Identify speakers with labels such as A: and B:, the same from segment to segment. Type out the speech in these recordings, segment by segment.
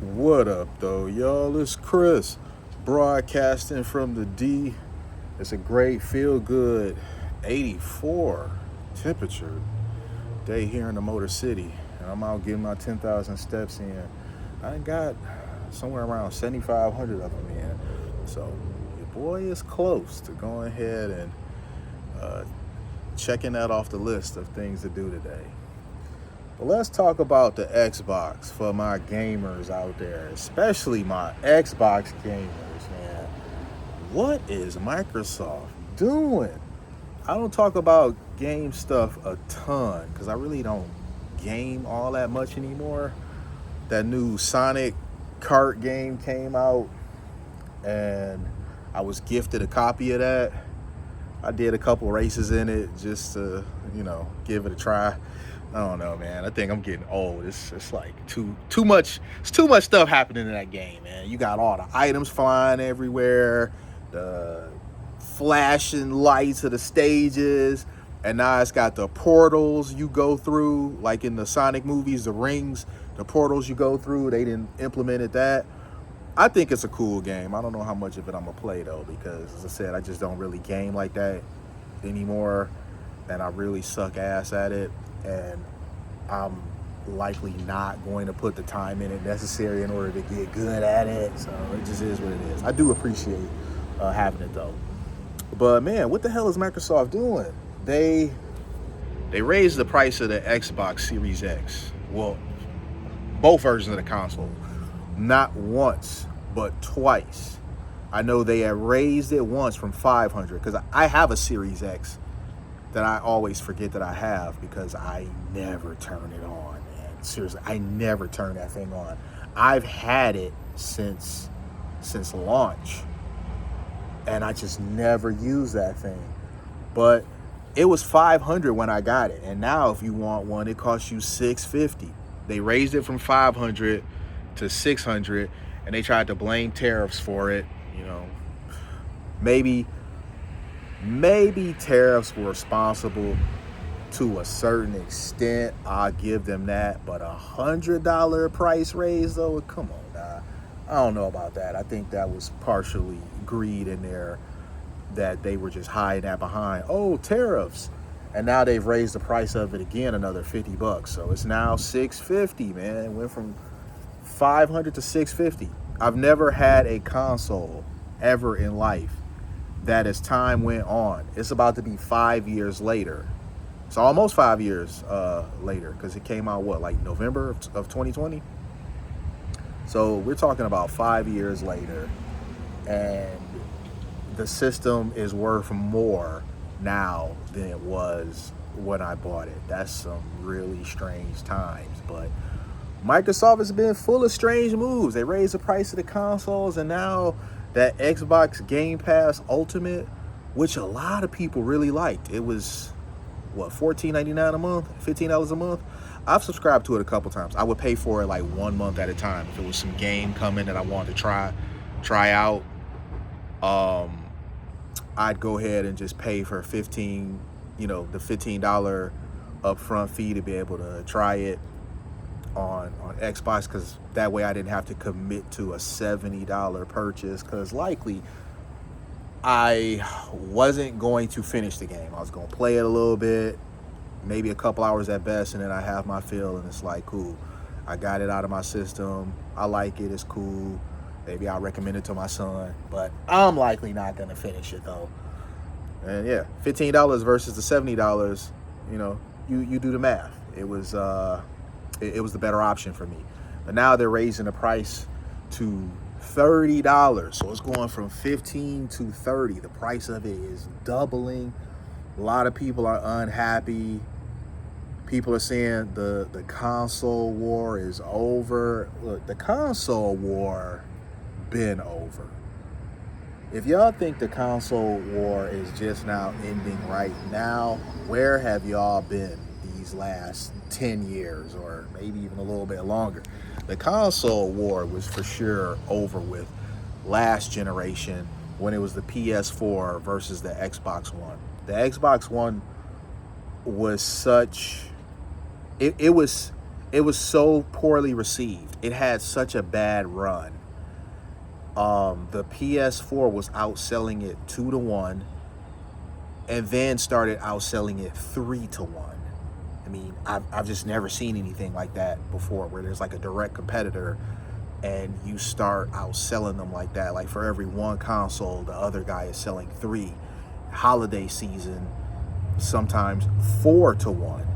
A: What up, though, y'all? It's Chris, broadcasting from the D. It's a great, feel good 84 temperature day here in the Motor City. And I'm out getting my 10,000 steps in. I got somewhere around 7,500 of them in. So, your boy is close to going ahead and uh, checking that off the list of things to do today. But let's talk about the Xbox for my gamers out there, especially my Xbox gamers, man. What is Microsoft doing? I don't talk about game stuff a ton because I really don't game all that much anymore. That new Sonic kart game came out and I was gifted a copy of that. I did a couple races in it just to, give it a try. I don't know, man. I think I'm getting old. It's like too much. It's too much stuff happening in that game, man. You got all the items flying everywhere, the flashing lights of the stages, and now it's got the portals you go through, like in the Sonic movies, the rings, the portals you go through. They didn't implemented that. I think it's a cool game. I don't know how much of it I'm gonna play though, because as I said, I just don't really game like that anymore, and I really suck ass at it. And I'm likely not going to put the time in it necessary in order to get good at it. So it just is what it is. I do appreciate having it though. But man, what the hell is Microsoft doing? They raised the price of the Xbox Series X. Well, both versions of the console. Not once, but twice. I know they had raised it once from 500 because I have a Series X that I always forget that I have because I never turn it on, man. Seriously, I never turn that thing on. I've had it since launch, and I just never use that thing. But it was 500 when I got it, and now if you want one, it costs you $650. They raised it from 500 to 600, and they tried to blame tariffs for it. Maybe tariffs were responsible to a certain extent. I'll give them that. But $100 price raise, though, come on, nah. I don't know about that. I think that was partially greed in there that they were just hiding that behind. Oh, tariffs. And now they've raised the price of it again another $50. So it's now $650, man. It went from 500 to 650. I've never had a console ever in life that as time went on, it's about to be 5 years later. It's almost 5 years later because it came out, November of 2020? So we're talking about 5 years later, and the system is worth more now than it was when I bought it. That's some really strange times, but Microsoft has been full of strange moves. They raised the price of the consoles, and now that Xbox Game Pass Ultimate, which a lot of people really liked. It was, $14.99 a month? $15 a month? I've subscribed to it a couple times. I would pay for it like 1 month at a time. If it was some game coming that I wanted to try out, I'd go ahead and just pay for the $15 upfront fee to be able to try it on Xbox, because that way I didn't have to commit to a $70 purchase, because likely I wasn't going to finish the game. I was going to play it a little bit, maybe a couple hours at best, and then I have my fill, and it's like, cool, I got it out of my system, I like it, it's cool, maybe I'll recommend it to my son, but I'm likely not going to finish it though. And yeah, $15 versus the $70, you do the math. It was the better option for me. But now they're raising the price to $30. So it's going from $15 to $30. The price of it is doubling. A lot of people are unhappy. People are saying the console war is over. Look, the console war been over. If y'all think the console war is just now ending right now, where have y'all been these last 10 years or maybe even a little bit longer? The console war was for sure over with last generation when it was the PS4 versus the Xbox One. The Xbox One was such, it was It was so poorly received. It had such a bad run. The PS4 was outselling it 2-1, and then started outselling it 3-1. I mean, I've just never seen anything like that before, where there's like a direct competitor and you start outselling them like that. Like for every one console, the other guy is selling 3. Holiday season, sometimes 4-1.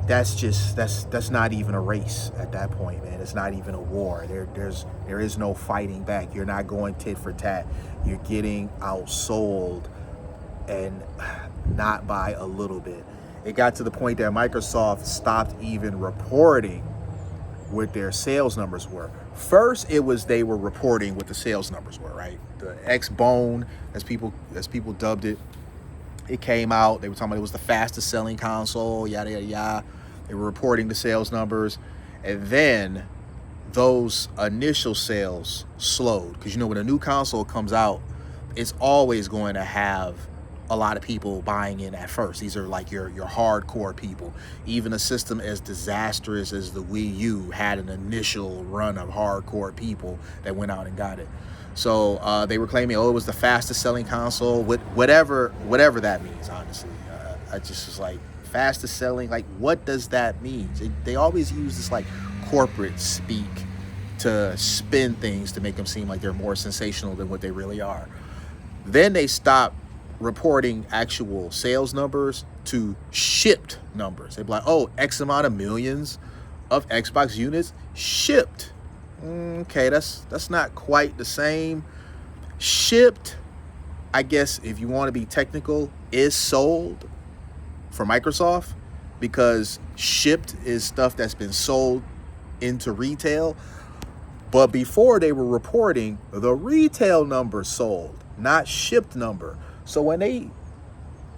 A: That's not even a race at that point, man. It's not even a war. There is no fighting back. You're not going tit for tat. You're getting outsold, and not by a little bit. It got to the point that Microsoft stopped even reporting what their sales numbers were. First, it was they were reporting what the sales numbers were, right? The Xbone, as people dubbed it, it came out. They were talking about it was the fastest selling console, yada, yada, yada. They were reporting the sales numbers. And then those initial sales slowed. Because, when a new console comes out, it's always going to have a lot of people buying in at first. These are like your hardcore people. Even a system as disastrous as the Wii U had an initial run of hardcore people that went out and got it. So they were claiming, it was the fastest selling console, whatever that means, honestly. I just was like, fastest selling, like, what does that mean? They always use this like corporate speak to spin things to make them seem like they're more sensational than what they really are. Then they stopped reporting actual sales numbers to shipped numbers. They'd be like, X amount of millions of Xbox units shipped. Okay, that's not quite the same. Shipped, I guess, if you want to be technical, is sold for Microsoft, because shipped is stuff that's been sold into retail. But before, they were reporting the retail number sold, not shipped number. So when they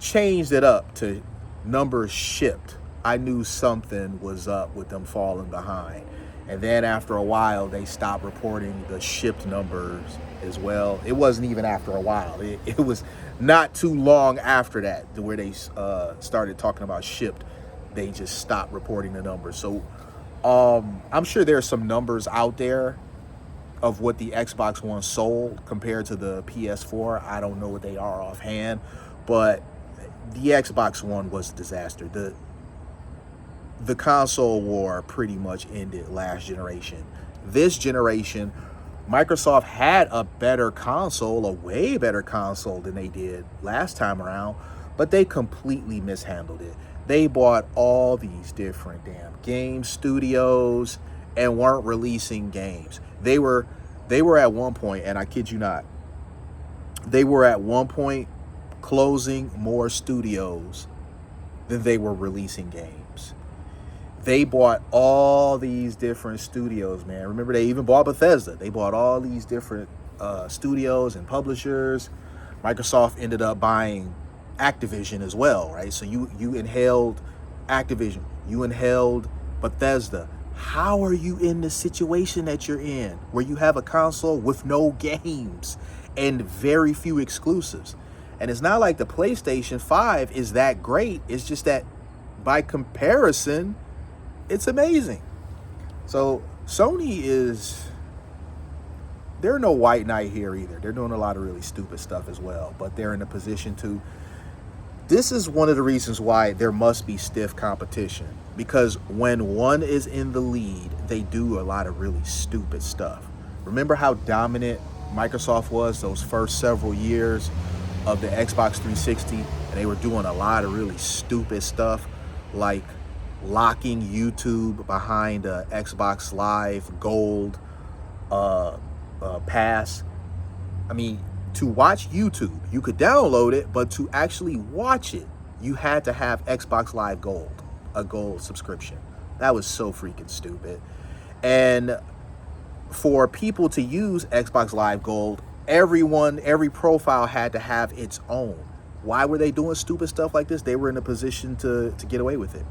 A: changed it up to numbers shipped, I knew something was up with them falling behind. And then after a while, they stopped reporting the shipped numbers as well. It wasn't even after a while. It was not too long after that where they started talking about shipped. They just stopped reporting the numbers. So I'm sure there's some numbers out there of what the Xbox One sold compared to the PS4. I don't know what they are offhand, but the Xbox One was a disaster. The console war pretty much ended last generation. This generation, Microsoft had a better console, a way better console than they did last time around, but they completely mishandled it. They bought all these different damn game studios and weren't releasing games. They were at one point, and I kid you not, they were at one point closing more studios than they were releasing games. They bought all these different studios, man. Remember, they even bought Bethesda. They bought all these different studios and publishers. Microsoft ended up buying Activision as well, right? So you inhaled Activision, you inhaled Bethesda. How are you in the situation that you're in, where you have a console with no games and very few exclusives? And it's not like the PlayStation 5 is that great. It's just that by comparison, it's amazing. So Sony they're no white knight here either. They're doing a lot of really stupid stuff as well, but they're in a position to. This is one of the reasons why there must be stiff competition, because when one is in the lead, they do a lot of really stupid stuff. Remember how dominant Microsoft was those first several years of the Xbox 360, and they were doing a lot of really stupid stuff, like locking YouTube behind a Xbox Live Gold pass. I mean, to watch YouTube, you could download it, but to actually watch it, you had to have Xbox Live Gold, a gold subscription. That was so freaking stupid. And for people to use Xbox Live Gold, every profile had to have its own. Why were they doing stupid stuff like this? They were in a position to get away with it.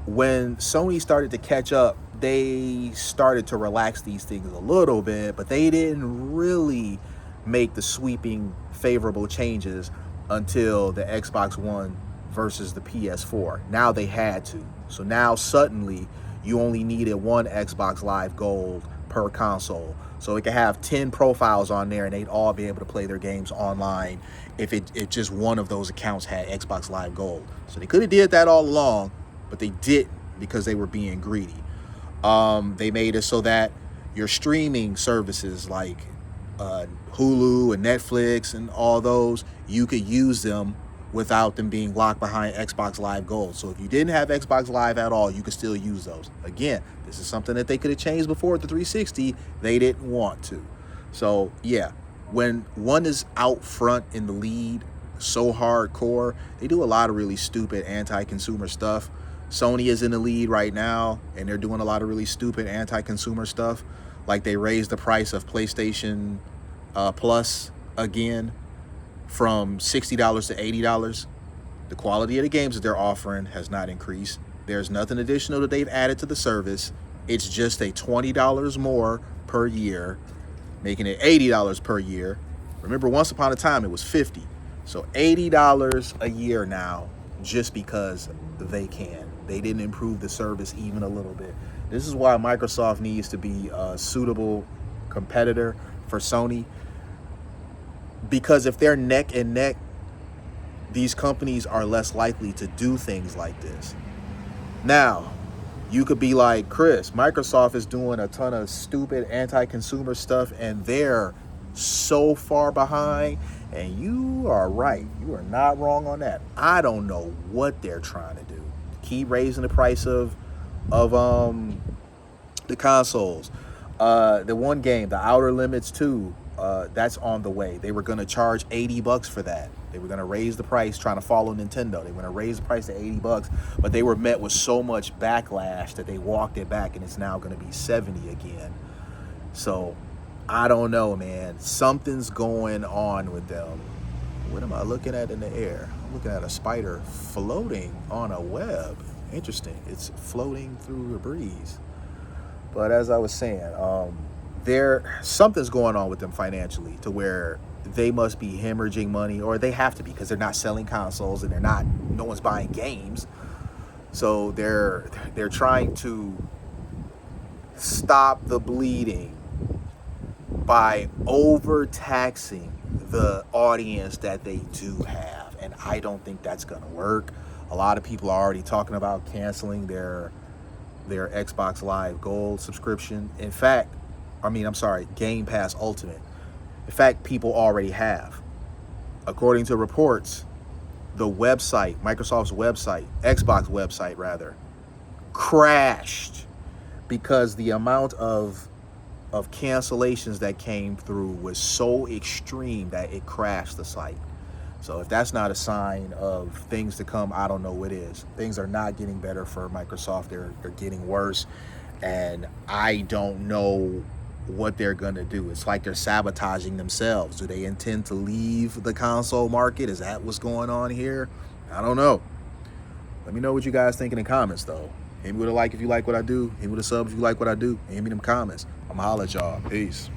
A: When Sony started to catch up, they started to relax these things a little bit, but they didn't really make the sweeping favorable changes until the Xbox One versus the PS4. Now they had to. So now suddenly you only needed one Xbox Live Gold per console. So it could have 10 profiles on there and they'd all be able to play their games online if it just one of those accounts had Xbox Live Gold. So they could have did that all along, but they didn't because they were being greedy. They made it so that your streaming services like Hulu and Netflix and all those, you could use them without them being locked behind Xbox Live Gold. So if you didn't have Xbox Live at all, you could still use those. Again, this is something that they could have changed before at the 360. They didn't want to. So yeah, when one is out front in the lead so hardcore, they do a lot of really stupid anti-consumer stuff. Sony is in the lead right now, and they're doing a lot of really stupid anti-consumer stuff. Like they raised the price of PlayStation Plus again from $60 to $80. The quality of the games that they're offering has not increased. There's nothing additional that they've added to the service. It's just a $20 more per year, making it $80 per year. Remember, once upon a time, it was $50. So $80 a year now, just because they can. They didn't improve the service even a little bit. This is why Microsoft needs to be a suitable competitor for Sony. Because if they're neck and neck, these companies are less likely to do things like this. Now, you could be like, Chris, Microsoft is doing a ton of stupid anti-consumer stuff and they're so far behind. And you are right. You are not wrong on that. I don't know what they're trying to do. Keep raising the price of the consoles. The one game, The Outer Limits 2, that's on the way. They were going to charge $80 for that. They were going to raise the price, trying to follow Nintendo. They were going to raise the price to $80, but they were met with so much backlash that they walked it back, and it's now going to be $70 again. So I don't know, man. Something's going on with them. What am I looking at in the air? I'm looking at a spider floating on a web. Interesting. It's floating through a breeze. But as I was saying, something's going on with them financially to where they must be hemorrhaging money, or they have to be because they're not selling consoles and no one's buying games. So they're trying to stop the bleeding by overtaxing the audience that they do have. And I don't think that's going to work. A lot of people are already talking about canceling their Xbox Live Gold subscription. Game Pass Ultimate. In fact, people already have. According to reports, the website, Microsoft's website, Xbox website rather, crashed because the amount of cancellations that came through was so extreme that it crashed the site. So if that's not a sign of things to come, I don't know what is. Things are not getting better for Microsoft. They're getting worse. And I don't know what they're going to do. It's like they're sabotaging themselves. Do they intend to leave the console market? Is that what's going on here? I don't know. Let me know what you guys think in the comments, though. Hit me with a like if you like what I do. Hit me with a sub if you like what I do. Hit me in them comments. I'm going to holler at y'all. Peace.